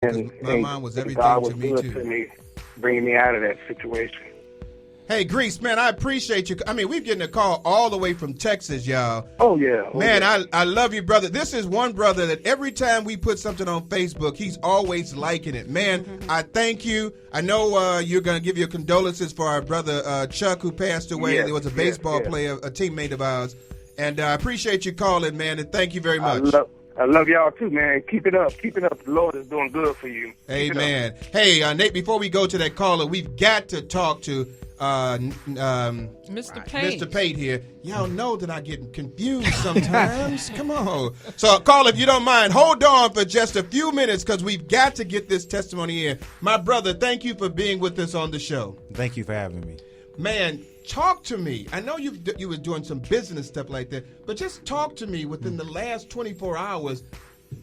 because my mom was everything God to was me good too. to me, bringing me out of that situation. Hey, Grease, man, I appreciate you. I mean, we're getting a call all the way from Texas, y'all. Oh, yeah. Man, I love you, brother. This is one brother that every time we put something on Facebook, he's always liking it. Man, I thank you. I know you're going to give your condolences for our brother Chuck, who passed away. Yes, There was a baseball player, a teammate of ours. And I appreciate you calling, man, and thank you very much. I love y'all too, man. Keep it up. Keep it up. The Lord is doing good for you. Amen. Hey, Nate, before we go to that caller, we've got to talk to Mr. Pate. Mr. Pate here. Y'all know that I get confused sometimes. Come on. So, caller, if you don't mind, hold on for just a few minutes because we've got to get this testimony in. My brother, thank you for being with us on the show. Thank you for having me. Man, talk to me. I know you were doing some business stuff like that, but just talk to me within the last 24 hours.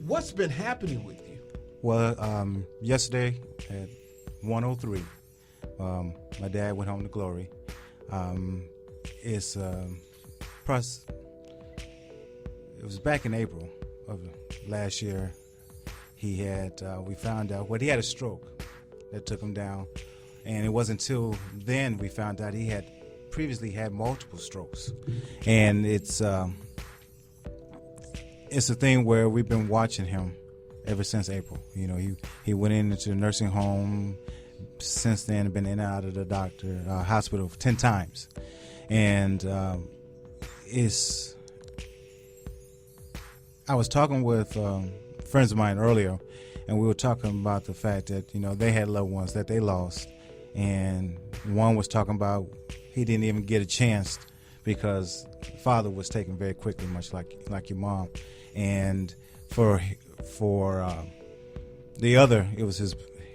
What's been happening with you? Well, yesterday at 1:03, my dad went home to glory. It was back in April of last year. He had we found out he had a stroke that took him down, and it wasn't until then we found out he had previously had multiple strokes, and it's a thing where we've been watching him ever since April. You know, he went into the nursing home. Since then, been in and out of the hospital 10 times, and I was talking with friends of mine earlier, and we were talking about the fact that they had loved ones that they lost, and one was talking about he didn't even get a chance because father was taken very quickly, much like your mom, and for the other, it was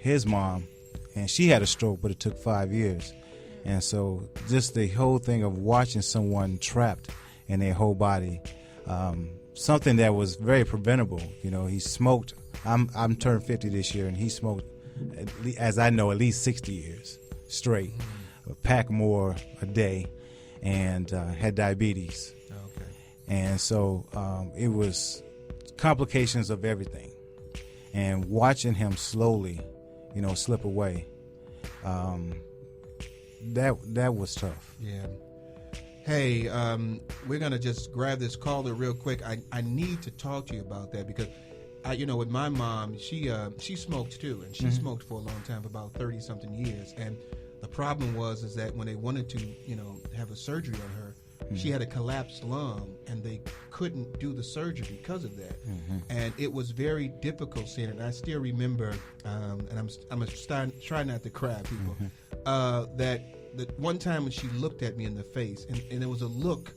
his mom. And she had a stroke, but it took 5 years. And so just the whole thing of watching someone trapped in their whole body, something that was very preventable. He smoked. I'm turned 50 this year, and he smoked, as I know, at least 60 years straight, a pack more a day, and had diabetes. Okay. And so it was complications of everything. And watching him slowly slip away. That was tough. Yeah. Hey, we're gonna just grab this caller real quick. I need to talk to you about that because, with my mom, she smoked too, and she smoked for a long time, about 30-something years. And the problem is that when they wanted to, have a surgery on her, she had a collapsed lung, and they couldn't do the surgery because of that. And it was very difficult seeing it. And I still remember, and I'm gonna try not to cry, people. That one time when she looked at me in the face, and it was a look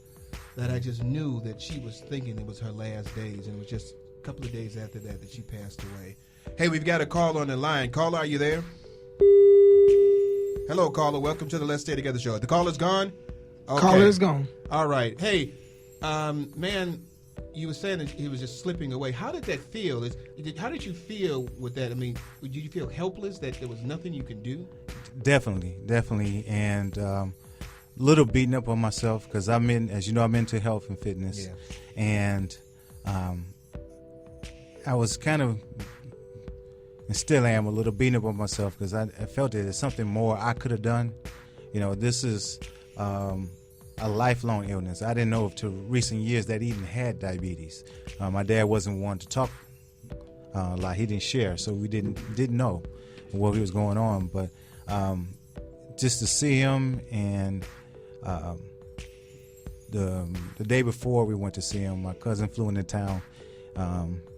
that I just knew that she was thinking it was her last days, and it was just a couple of days after that she passed away. Hey, we've got a call on the line. Caller, are you there? Hello, caller. Welcome to the Let's Stay Together show. The caller's gone? Okay. Caller's gone. All right. Hey, man, you were saying that he was just slipping away. How did that feel? How did you feel with that? I mean, did you feel helpless, that there was nothing you could do? Definitely, and a little beaten up on myself because I'm into health and fitness, and I was kind of, and still am, a little beaten up on myself because I felt that there's something more I could have done. This is a lifelong illness. I didn't know till recent years that he even had diabetes. My dad wasn't one to talk like he didn't share, so we didn't know what was going on. But just to see him, and the day before we went to see him, my cousin flew into town,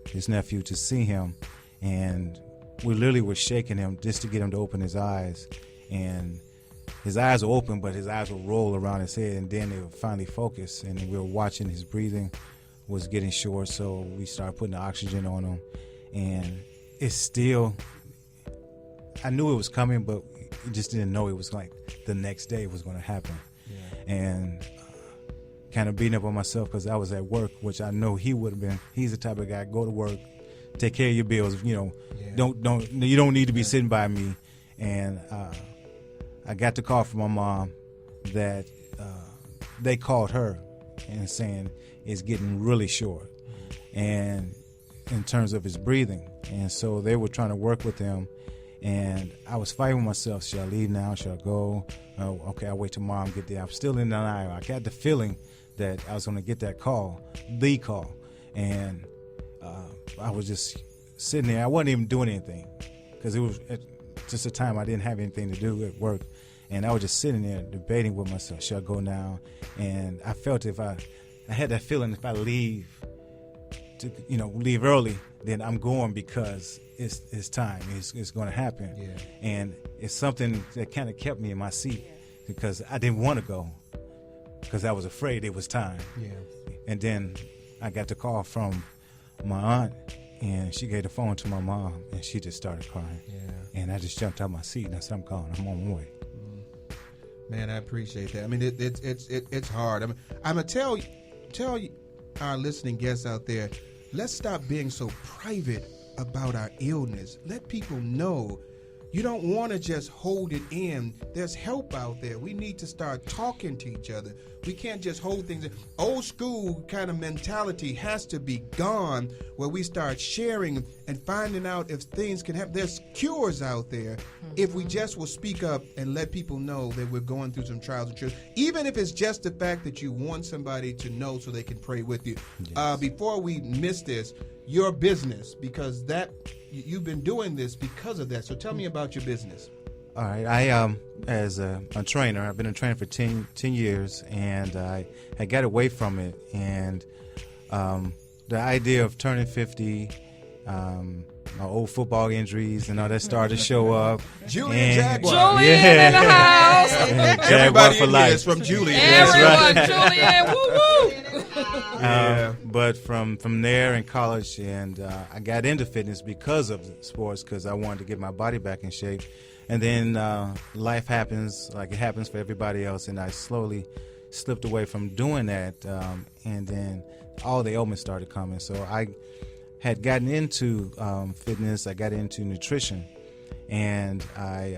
his nephew, to see him, and we literally were shaking him just to get him to open his eyes, and his eyes were open, but his eyes would roll around his head, and then they would finally focus, and we were watching his breathing was getting short, so we started putting the oxygen on him, and it's still, I knew it was coming, but I just didn't know it was like the next day it was going to happen. And kind of beating up on myself because I was at work, which I know he would have been. He's the type of guy, go to work, take care of your bills, you don't need to be sitting by me. And I got the call from my mom that they called her and saying it's getting really short, and in terms of his breathing. And so they were trying to work with him. And I was fighting with myself. Should I leave now? Should I go? Okay, I'll wait till Mom get there. I'm still in denial. I got the feeling that I was going to get that call, the call. And I was just sitting there. I wasn't even doing anything because it was just a time I didn't have anything to do at work. And I was just sitting there debating with myself, should I go now? And I felt if I had that feeling if I leave early, then I'm going because it's time. It's going to happen. Yeah. And it's something that kind of kept me in my seat because I didn't want to go because I was afraid it was time. Yeah. And then I got the call from my aunt, and she gave the phone to my mom, and she just started crying. Yeah. And I just jumped out my seat, and I said, I'm going. I'm on my way. Man, I appreciate that. I mean, it's hard. I'm gonna tell our listening guests out there, let's stop being so private about our illness. Let people know. You don't want to just hold it in. There's help out there. We need to start talking to each other. We can't just hold things in. Old school kind of mentality has to be gone, where we start sharing and finding out if things can happen. There's cures out there if we just will speak up and let people know that we're going through some trials and tribulations. Even if it's just the fact that you want somebody to know so they can pray with you. Yes. Before we miss this, your business, because you've been doing this because of that. So tell me about your business. All right. I as a trainer, I've been a trainer for 10 years, and I got away from it. And the idea of turning 50, my old football injuries and all that started to show up. Julian Jaguar. Julian in the house. Everybody for life. is from Julian. Everyone, That's right. Julian, woo-woo. But from there in college, and I got into fitness because of sports, because I wanted to get my body back in shape. And then life happens like it happens for everybody else, and I slowly slipped away from doing that. And then all the ailments started coming. So I had gotten into fitness. I got into nutrition, and I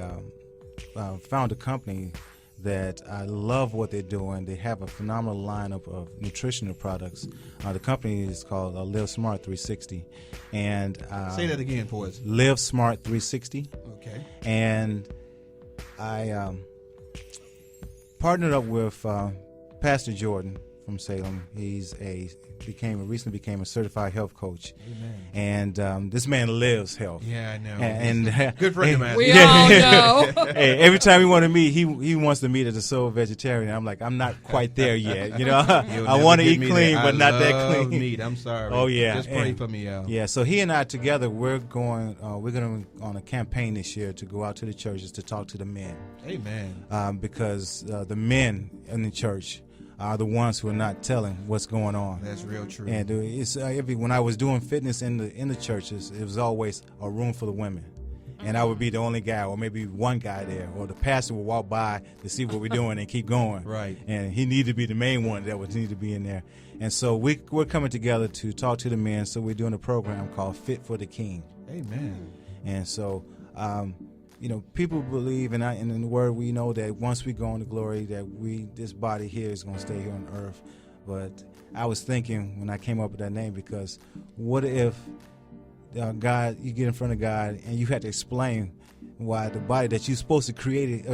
found a company that I love what they're doing. They have a phenomenal lineup of nutritional products. The company is called Live Smart 360. And say that again for us. Live Smart 360. Okay. And I partnered up with Pastor Jordan from Salem. He's recently became a certified health coach. Amen. And this man lives health. Yeah, I know. And good friend of mine. We all know. Hey, every time we want to meet, he wants to meet as a soul vegetarian. I'm like, I'm not quite there yet. I want to eat clean, but not that clean. Meat. I'm sorry. Oh yeah. Just pray for me, Al. Yeah. So he and I together, we're going on a campaign this year to go out to the churches to talk to the men. Amen. Because the men in the church are the ones who are not telling what's going on. That's real true. And it's when I was doing fitness in the churches, it was always a room full of women, and I would be the only guy, or maybe one guy there, or the pastor would walk by to see what we're doing and keep going. Right. And he needed to be the main one that would need to be in there. And so we're coming together to talk to the men. So we're doing a program called Fit for the King. Amen. And so. People believe, and in the Word we know that once we go into glory, that this body here is going to stay here on earth. But I was thinking when I came up with that name, because what if God, you get in front of God and you have to explain why the body that you're supposed to create,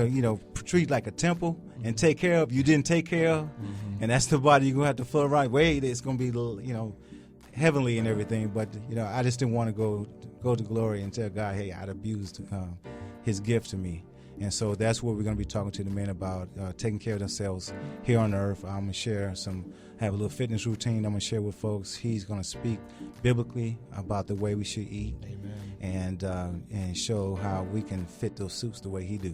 treat like a temple and take care of, you didn't take care of, and that's the body you're going to have to flow right. Wait, it's going to be, heavenly and everything. But I just didn't want to go to glory and tell God, hey, I'd abused his gift to me. And so that's what we're going to be talking to the men about, taking care of themselves here on earth. I'm going to share have a little fitness routine I'm going to share with folks. He's going to speak biblically about the way we should eat. Amen. And show how we can fit those suits the way he do.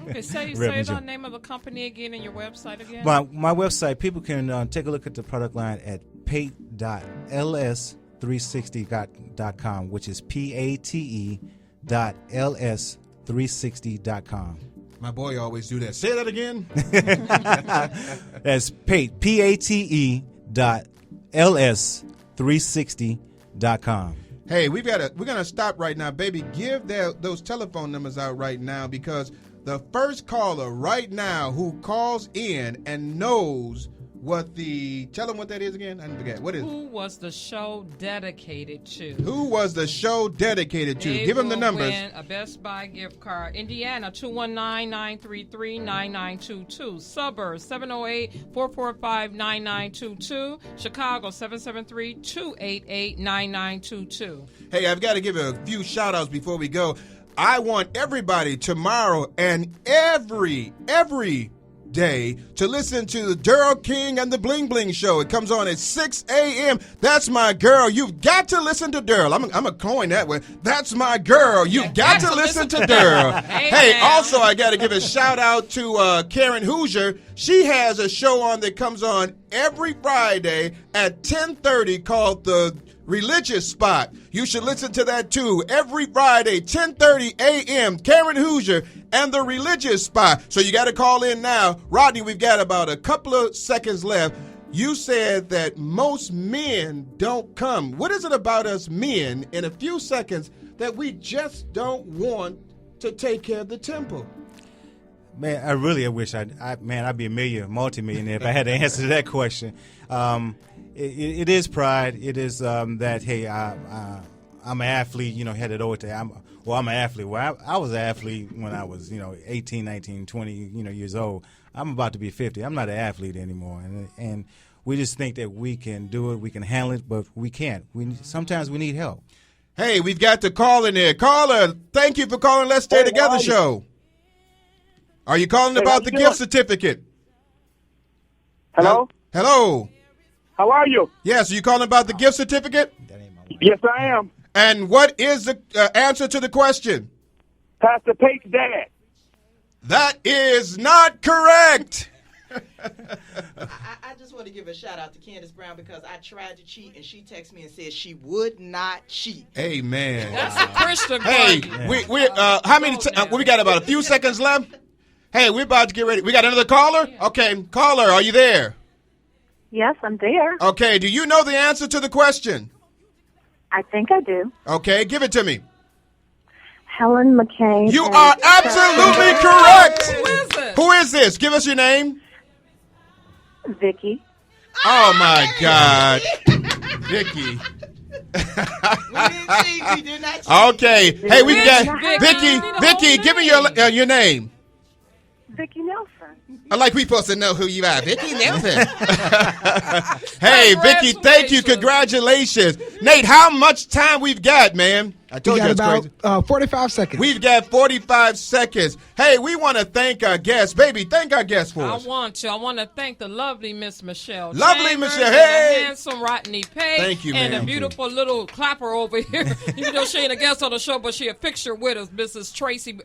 Okay, say the name of the company again and your website again. My website, people can take a look at the product line at pate.ls360.com, which is pate.ls360.com. My boy always do that. Say that again. That's pate.ls360.com. Hey, we're gonna stop right now, baby. Give those telephone numbers out right now, because the first caller right now who calls in and knows tell them what that is again. I didn't forget. What is it? Who was the show dedicated to? Who was the show dedicated to? They Give them the will numbers. Win a Best Buy gift card. Indiana, 219-933-9922. Suburbs, 708-445-9922. Chicago, 773-288-9922. Hey, I've got to give a few shout-outs before we go. I want everybody tomorrow and every day to listen to the Daryl King and the Bling Bling Show. It comes on at 6 a.m. That's my girl. You've got to listen to Daryl. I'm going to coin that way. That's my girl. You've got to listen to Daryl. Hey, also, I got to give a shout-out to Karen Hoosier. She has a show on that comes on every Friday at 10:30 called The Religious Spot. You should listen to that too. Every Friday, 10:30 a.m., Karen Hoosier and The Religious Spot. So you got to call in now. Rodney, we've got about a couple of seconds left. You said that most men don't come. What is it about us men in a few seconds that we just don't want to take care of the temple? Man, I wish I'd be a multi-millionaire if I had to answer that question. It is pride. It is that, hey, I'm an athlete, headed over to, I'm an athlete. Well, I was an athlete when I was, 18, 19, 20, years old. I'm about to be 50. I'm not an athlete anymore. And we just think that we can do it, we can handle it, but we can't. Sometimes we need help. Hey, we've got the call in there. Caller, thank you for calling Let's Stay Together show. Are you calling about the gift certificate? Hello? Hello. How are you? Yes, are you calling about the gift certificate? Yes, I am. And what is the answer to the question? Pastor Pate's dad. That is not correct. I just want to give a shout out to Candace Brown because I tried to cheat and she texted me and said she would not cheat. Amen. That's a Christian Hey, party. we how many? We got about a few seconds left. Hey, we're about to get ready. We got another caller. Okay, caller, are you there? Yes, I'm there. Okay, do you know the answer to the question? I think I do. Okay, give it to me. Helen McCain. You are absolutely correct. Who is it? Who is this? Give us your name. Vicky. Oh, my God. Vicky. We didn't cheat. We did not cheat. Okay. Hey, we've got Vicky. Vicky, give me your name. Vicky Nelson. Like we supposed to know who you are. Vicky Nelson. Hey, Vicky, thank you. Congratulations. Nate, how much time we've got, man? I told you it's crazy. 45 seconds. We've got 45 seconds. Hey, we want to thank our guests. Baby, thank our guests for us. I want to thank the lovely Miss Michelle. Lovely Chambers Michelle. and Hey. the handsome Rodney Pay. Thank you, And ma'am. a beautiful little clapper over here. Even though she ain't a guest on the show, but she a picture with us, Mrs. Tracy.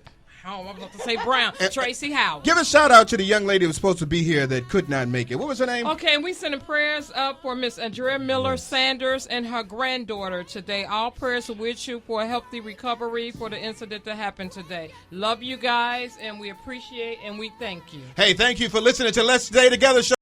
I was about to say Brown. Tracy Howard. Give a shout out to the young lady who was supposed to be here that could not make it. What was her name? Okay, and we sending prayers up for Miss Andrea Miller Sanders and her granddaughter today. All prayers are with you for a healthy recovery for the incident that happened today. Love you guys, and we appreciate and we thank you. Hey, thank you for listening to Let's Stay Together Show.